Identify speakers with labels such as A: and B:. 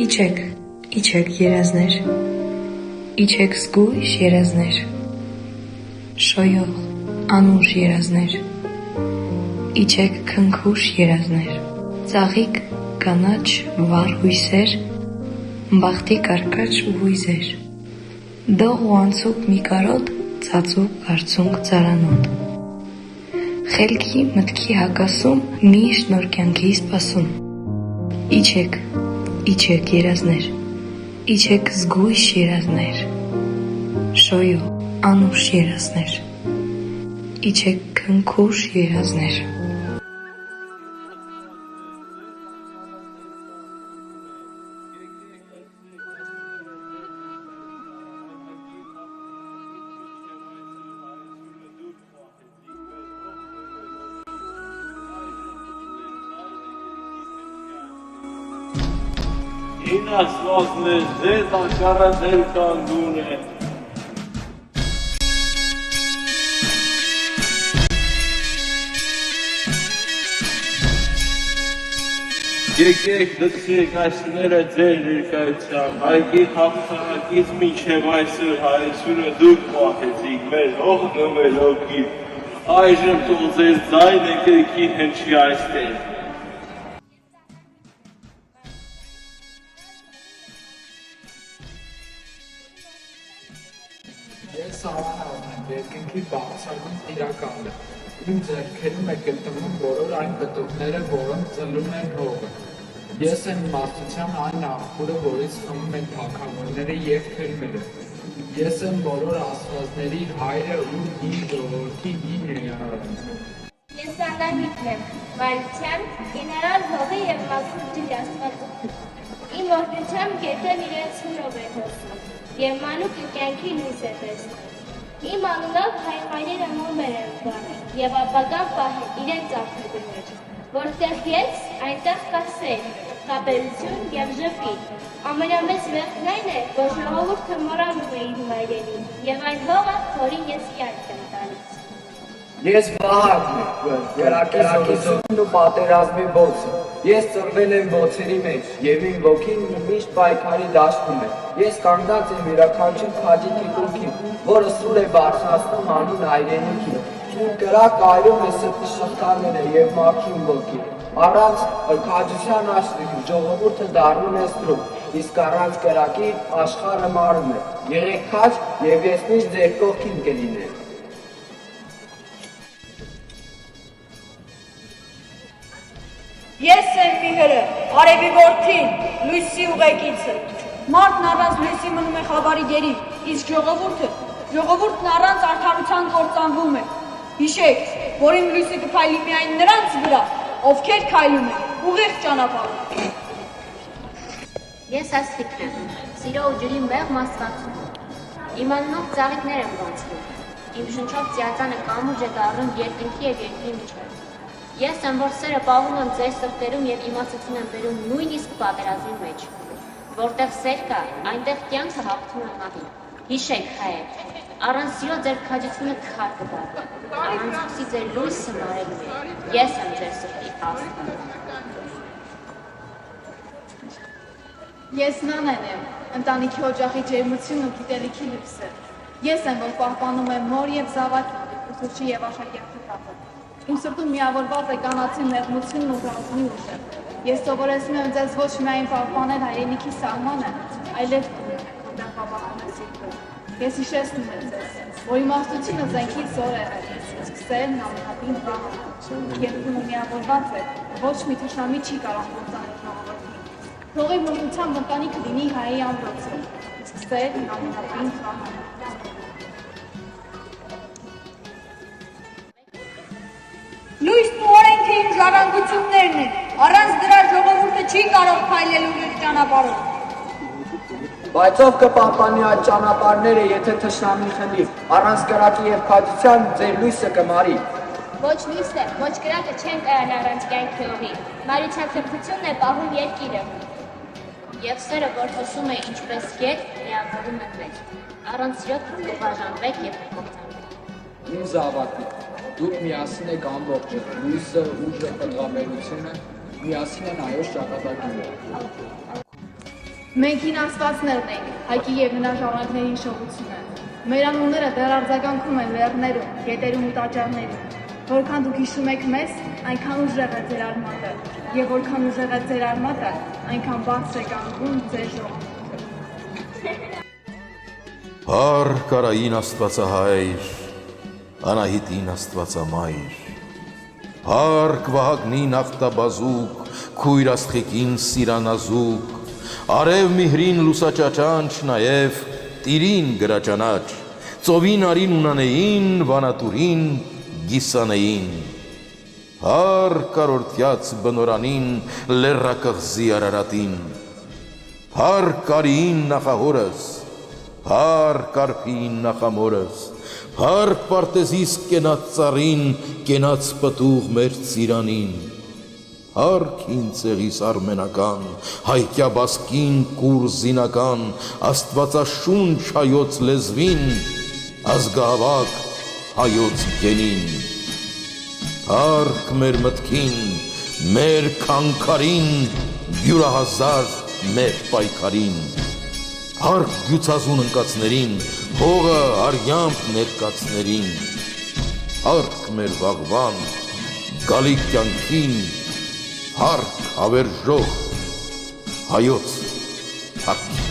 A: Իջեք երազներ, իջեք զգույշ երազներ, շոյող, անուշ երազներ, իջեք քնքուշ երազներ, ծաղիկ, կանաչ, վառ հույսեր, բախտի կարկաչ ու հույզեր, դող ու անցուկ մի կարոտ, ծածուկ բարձունք ծարանոտ, խելքի մտքի հակասում, միշտ նոր կյանքի սպասում, իջեք երազներ, իջեք զգույշ երազներ, շոյող, անուշ երազներ, իջեք քնքուշ երազներ։
B: Inasmosne zeta caradel cangune. Եկեք դրսեք այսները ձեր ներկայությամբ, այգի հաղթանակից մինչև այսօր հայությունը դուք պահեցիք, մեր հողն ու մեր հոգին, այժմ թող ձեր ձայնը կրկին հնչի այստեղ։
C: Ես Արահավն եմ, երկնքի բարձրագույն տիրակալը, իմ ձեռքերում է գտնվում բոլոր այն պտուղները, որոնք ծլում են հողը։ Ես եմ իմաստության այն աղբյուրը, որից խմում են թագավորները և թելմերը։ Ես եմ բոլոր աստվածների հայրը ու իմ ժողովրդի ներառը։
D: Ես Ադամիկն եմ, վայրության, գեներալ հողի և մաքուր աստվածություն։ Իմ օրհնությամբ գետեն իրենց հնով է հոսում, և մանուկը կյանքի լույս է տեսնում։ Իմ անունով հայրերը մոմեր են բանել, և ապագան պահել իրենց ափերի մեջ, որտեղ ես, այնտեղ կա սեր, խաբերություն և ժպիտ։ Ամենամեծ մեղքն այն է, որ ժողովուրդը մոռանում է իր մայրերին, և այն հողը, որին ես կյանք եմ տալիս։
E: Ես Վահագն եմ, կրակեցությունն ու պատերազմի բոցը։ Ես ծնվել եմ բոցերի մեջ, և իմ ոգին միշտ պայքարի դաշտում է։ Ես կանգնած եմ յուրաքանչյուր քաջի թիկունքին, որը սուր է բարձրացնում անուն հայրենիքին։ Իմ կրակը այրում է սրտի շղթաները և մաքրում ոգին։ Առանց քաջության աշխարհի ժողովուրդը դառնում է ստրուկ, իսկ առանց կրակի աշխարհը մարում է։ Եղեք քաջ, և ես միշտ ձեր կողքին կլինեմ։
F: Ես եմ Միհրը, արևի որդին, լույսի ուղեկիցը։ Մարդն առանց լույսի մնում է խավարի գերի, իսկ ժողովուրդն առանց արդարության կործանվում է։ Հիշեք, որ իմ լույսը կփայլի միայն նրանց վրա, ովքեր քայլում են ուղիղ ճանապարհով։
D: Ես Աստղիկն եմ, սիրո ու ջրի մեղմ աստվածություն։ Իմ անունով ծաղիկներ եմ բացվում, իմ շնչով ծիածանը կամուրջ է դառնում երկնքի և երկրի միջև։ Ես եմ, որ սերը պահում եմ ձեր սրտերում և իմացություն եմ բերում նույնիսկ պատերազմի մեջ։ Որտեղ սեր կա, այնտեղ կյանքը հաղթում է մահին։ Հիշեք, հայեր, առանց սիրո ձեր քաջությունը քար կդառնա, առանց հույսի ձեր լույսը մարելու է։ Ես եմ ձեր սրտի Աստված։
G: Ես Նանեն եմ, ընտանիքի օջախի ջերմությունն ու գիտելիքի լույսը։ Ես եմ, որ պահպանում եմ մոր և զավակի, ուսուցչի և աշակերտի կապը։ Իմ սրտում միավորված է կանացի մեղմությունն ու ռազմի ուժը։ Ես սովորեցնում եմ ձեզ ոչ միայն պահպանել հայրենիքի սահմանը, այլև որտեղ պահպանում է սիրտը։ Ես հիշեցնում եմ ձեզ, որ իմաստությունը զենքից զոր է, իսկ սերն ամենապին բանը։ Երկունը միավորված է, ոչ մի թշնամի չի կարող կործանել ժողովրդին։ Թող իմ օրհնությամբ ընտանիքը լինի հայի ամրոցը, իսկ սերն ամենապին բանը։
F: Լույսն ու օրենքը իմ ժառանգություններն են, առանց դրա ժողովուրդը չի կարող քայլել ուղիղ ճանապարհով։
E: Բայց ով կպահպանի այդ ճանապարհները, եթե թշնամին խլի, առանց կրակի և քաջության ձեր լույսը կմարի։
D: Ոչ լույսը, ոչ կրակը չեն կարան առանց կյանքի հողի, մարության թրբությունն է պահում երկիրը։ Եվ սերը, որ հոսում է ինչպես գետ, միավորում է մեզ, առանց սիրո կբաժանվեք և կկործանվեք։
C: Իմ զավակներ, դուք միասին եք ամբողջը, լույսը, ուժը, պտղաբերությունը, միասին են այոց ճակատագիրը։
G: Մենք հին աստվածներն ենք, Հայկի եւ նրա ժառանգների հիշողությունը։ Մեր անունները դեռ արձագանքում են լեռներում, գետերում ու տաճարներում։ Որքան դուք հիշում եք մեզ, այնքան ուժեղ է ձեր արմատը, եւ որքան ուժեղ է ձեր արմատը, այնքան բարձր է կանգնում ձեր ժողովուրդը։
H: Հար կարային աստվածահայր, Անահիտին աստվածամայր, Հարկ Վահագնին ախտաբազուկ, Քույր Աստղիկին սիրանազուկ, Արև Միհրին լուսաճաճանչ, Նաև Տիրին գրաճանաչ, Ծովին արին ունանեին, Վանատուրին գիսանեին, Հար կարորդյաց բնորանին, Լեռակղզի Արարատին, Հար կարիին նախահորս, Հար կարփին նախամորս, Հար պարտեզիս կենաց ծառին, կենաց պտուղ մեր ծիրանին, Հար քինցեղիս արմենական, հայկյա բասկին կուրզինական, աստվածաշունչ հայոց լեզվին, ազգահավաք հայոց գենին, Հարկ մեր մտքին, մեր քանքարին, յուրահազար մեր պայքարին, Հարկ գյուծազուն ընկածներին, հողը արյամբ ներկացներին, Հարկ մեր վաղվան, գալիք կյանքին, Հարկ հավերժող հայոց հարկին։